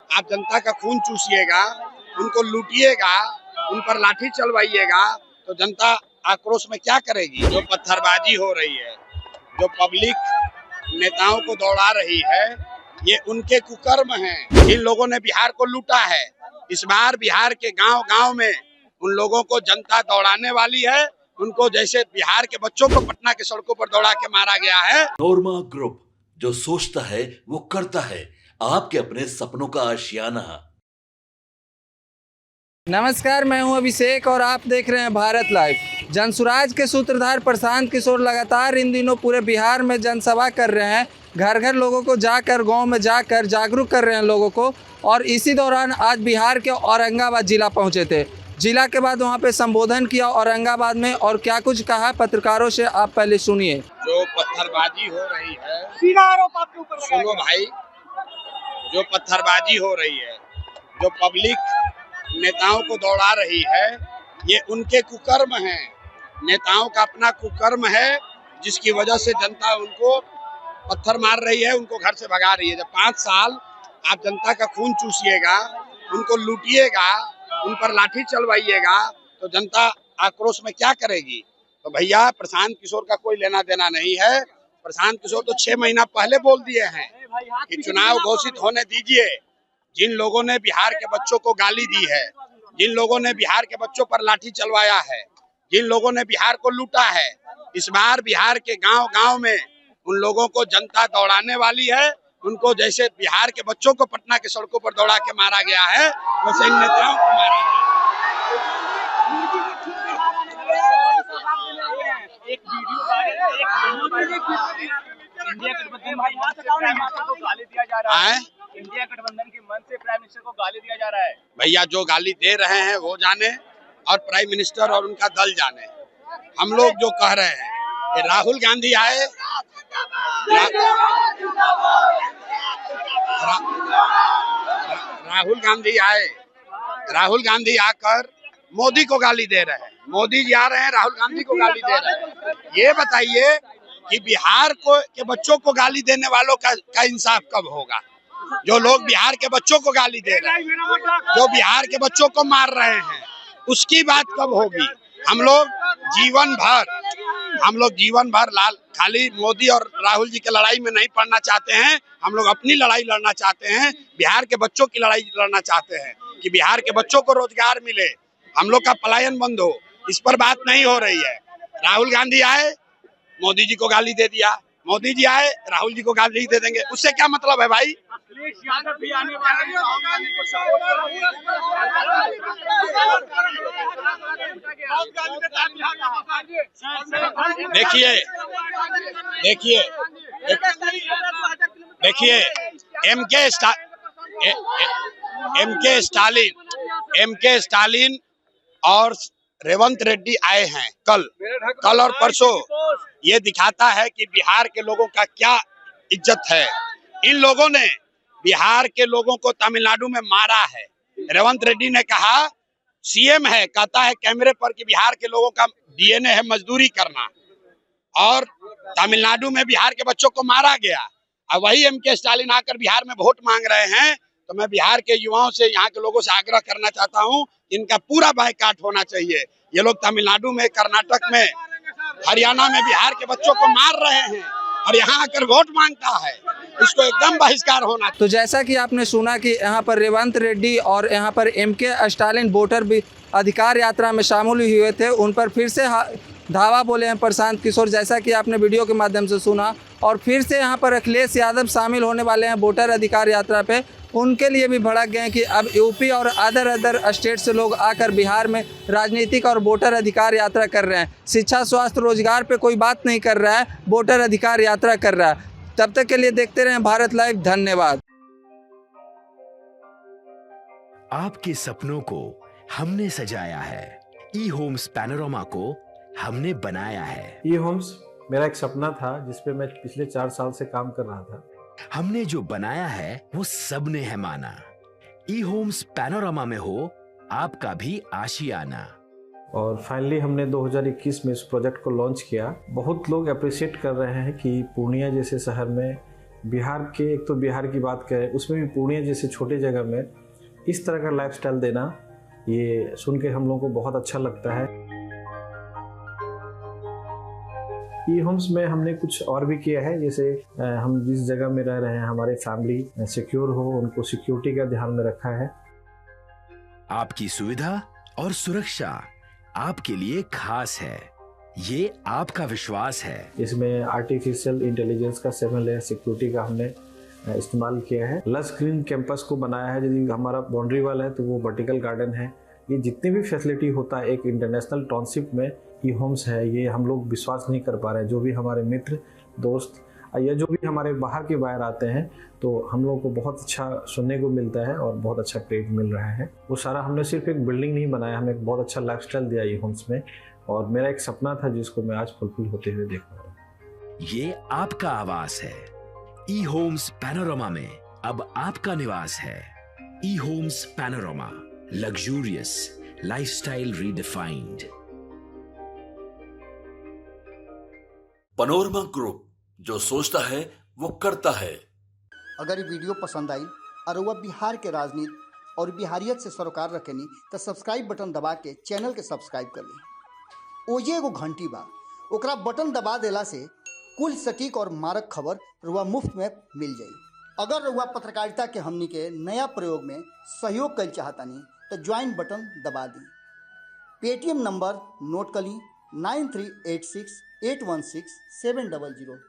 आप जनता का खून चूसिएगा, उनको लूटिएगा, उन पर लाठी चलवाइएगा तो जनता आक्रोश में क्या करेगी। जो पत्थरबाजी हो रही है, जो पब्लिक नेताओं को दौड़ा रही है, ये उनके कुकर्म हैं। जिन लोगों ने बिहार को लूटा है, इस बार बिहार के गांव-गांव में उन लोगों को जनता दौड़ाने वाली है। उनको जैसे बिहार के बच्चों को पटना के सड़कों पर दौड़ा के मारा गया है। नोरमा ग्रुप, जो सोचता है वो करता है। आपके अपने सपनों का आशियाना। नमस्कार, मैं हूं अभिषेक और आप देख रहे हैं भारत लाइव। जनसुराज के सूत्रधार प्रशांत किशोर लगातार इन दिनों पूरे बिहार में जनसभा कर रहे हैं। घर घर लोगों को जाकर, गांव में जाकर जागरूक कर रहे हैं लोगों को। और इसी दौरान आज बिहार के औरंगाबाद जिला पहुंचे थे। जिला के बाद वहां पे संबोधन किया औरंगाबाद में, और क्या कुछ कहा पत्रकारों से आप पहले सुनिए। जो पत्थरबाजी हो रही है, सुनो भाई, जो पत्थरबाजी हो रही है, जो पब्लिक नेताओं को दौड़ा रही है, ये उनके कुकर्म हैं। नेताओं का अपना कुकर्म है, जिसकी वजह से जनता उनको पत्थर मार रही है, उनको घर से भगा रही है। जब 5 साल आप जनता का खून चूसिएगा, उनको लूटिएगा, उन पर लाठी चलवाइएगा तो जनता आक्रोश में क्या करेगी। तो भैया, प्रशांत किशोर का कोई लेना देना नहीं है। प्रशांत किशोर तो 6 महीना पहले बोल दिए हैं कि चुनाव घोषित होने दीजिए। जिन लोगों ने बिहार के बच्चों को गाली दी है, जिन लोगों ने बिहार के बच्चों पर लाठी चलवाया है, जिन लोगों ने बिहार को लूटा है, इस बार बिहार के गांव-गांव में उन लोगों को जनता दौड़ाने वाली है। उनको जैसे बिहार के बच्चों को पटना के सड़कों पर दौड़ा के मारा गया है, वैसे इन नेताओं को मारा गया। एक वीडियो इंडिया गठबंधन को गाली दिया जा रहा है। इंडिया गठबंधन के मंच से प्राइम मिनिस्टर को गाली दिया जा रहा है। भैया, जो गाली दे रहे हैं वो जाने और प्राइम मिनिस्टर और उनका दल जाने। हम लोग जो कह रहे हैं कि राहुल गांधी आए, राहुल गांधी आकर मोदी को गाली दे रहे हैं। मोदी जी आ रहे हैं, राहुल गांधी को गाली दे रहे हैं। ये बताइए कि बिहार को के बच्चों को गाली देने वालों का इंसाफ कब होगा। जो लोग बिहार के बच्चों को गाली दे रहे हैं, जो बिहार के बच्चों को मार रहे हैं, उसकी बात कब होगी। हम लोग जीवन भर खाली मोदी और राहुल जी के लड़ाई में नहीं पड़ना चाहते हैं। हम लोग अपनी लड़ाई लड़ना चाहते हैं, बिहार के बच्चों की लड़ाई लड़ना चाहते हैं कि बिहार के बच्चों को रोजगार मिले, हम लोग का पलायन बंद हो। इस पर बात नहीं हो रही है। राहुल गांधी आए, मोदी जी को गाली दे दिया, मोदी जी आए, राहुल जी को गाली दे देंगे। उससे क्या मतलब है भाई। देखिए, एम के स्टालिन और रेवंत रेड्डी आए हैं कल और परसों। ये दिखाता है कि बिहार के लोगों का क्या इज्जत है। इन लोगों ने बिहार के लोगों को तमिलनाडु में मारा है। रेवंत रेड्डी ने कहा, सीएम है, कहता है कैमरे पर कि बिहार के लोगों का डीएनए है मजदूरी करना, और तमिलनाडु में बिहार के बच्चों को मारा गया। अब वही एम के स्टालिन आकर बिहार में वोट मांग रहे हैं। तो मैं बिहार के युवाओं से, यहाँ के लोगों से आग्रह करना चाहता हूँ, इनका पूरा बायकॉट होना चाहिए। ये लोग तमिलनाडु में, कर्नाटक में, हरियाणा में बिहार के बच्चों को मार रहे हैं और यहाँ आकर वोट मांगता है। इसको एकदम बहिष्कार होना। तो जैसा कि आपने सुना कि यहाँ पर रेवंत रेड्डी और यहाँ पर एम के स्टालिन वोटर भी अधिकार यात्रा में शामिल हुए थे, उन पर फिर से धावा बोले हैं प्रशांत किशोर, जैसा कि आपने वीडियो के माध्यम से सुना। और फिर से यहाँ पर अखिलेश यादव शामिल होने वाले हैं वोटर अधिकार यात्रा पे। उनके लिए भी भड़क गए हैं कि अब यूपी और अदर स्टेट से लोग आकर बिहार में राजनीतिक और वोटर अधिकार यात्रा कर रहे हैं। शिक्षा, स्वास्थ्य, रोजगार पे कोई बात नहीं कर रहा है, वोटर अधिकार यात्रा कर रहा है। तब तक के लिए देखते रहें भारत लाइव। धन्यवाद। आपके सपनों को हमने सजाया है, ई होम्स पैनोरमा को हमने बनाया है। ई होम्स मेरा एक सपना था, जिसपे मैं पिछले 4 साल से काम कर रहा था। हमने जो बनाया है वो सबने है माना। ई होम्स पैनोरमा में हो आपका भी आशियाना। और फाइनली हमने 2021 में इस प्रोजेक्ट को लॉन्च किया। बहुत लोग अप्रिशिएट कर रहे हैं कि पूर्णिया जैसे शहर में बिहार के, एक तो बिहार की बात करें उसमें भी पूर्णिया जैसे छोटे जगह में इस तरह का लाइफस्टाइल देना, ये सुन के हम लोगों को बहुत अच्छा लगता है। ई होम्स में हमने कुछ और भी किया है, जैसे हम जिस जगह में रह रहे हैं हमारे फैमिली सिक्योर हो, उनको सिक्योरिटी का ध्यान में रखा है। आपकी सुविधा और सुरक्षा आपके लिए खास है, ये आपका विश्वास है। इसमें आर्टिफिशियल इंटेलिजेंस का 7 लेयर सिक्योरिटी का हमने इस्तेमाल किया है। लस ग्रीन कैंपस को बनाया है, यदि हमारा बाउंड्री वाल है तो वो वर्टिकल गार्डन है। ये जितनी भी फैसिलिटी होता है एक इंटरनेशनल टाउनशिप में, ई होम्स है, ये हम लोग विश्वास नहीं कर पा रहे हैं। जो भी हमारे मित्र दोस्त या जो भी हमारे बाहर के बाहर आते हैं तो हम लोगों को बहुत अच्छा सुनने को मिलता है और बहुत अच्छा क्रेडिट मिल रहा है। वो सारा हमने सिर्फ एक बिल्डिंग नहीं बनाया, हमें एक बहुत अच्छा लाइफस्टाइल दिया ई होम्स में, और मेरा एक सपना था जिसको मैं आज फुलफिल होते हुए देख रहा हूँ। ये आपका आवास है। ई होम्स पैनोरामा में अब आपका निवास है। E homes panorama, luxurious lifestyle redefined. Panorama group, जो सोचता है वो करता है। अगर ये वीडियो पसंद आई और वह बिहार के राजनीति और बिहारियत से सरोकार रखेनी तो सब्सक्राइब बटन दबा के चैनल के सब्सक्राइब कर ली। ओजे एगो घंटी बा, ओकरा बटन दबा देला से कुल सटीक और मारक खबर रुआ मुफ्त में मिल जाई। अगर रुआ पत्रकारिता के हमनी के नया प्रयोग में सहयोग कर चाहतानी तो ज्वाइन बटन दबा दी। पेटीएम नंबर नोट कर ली 9386816700।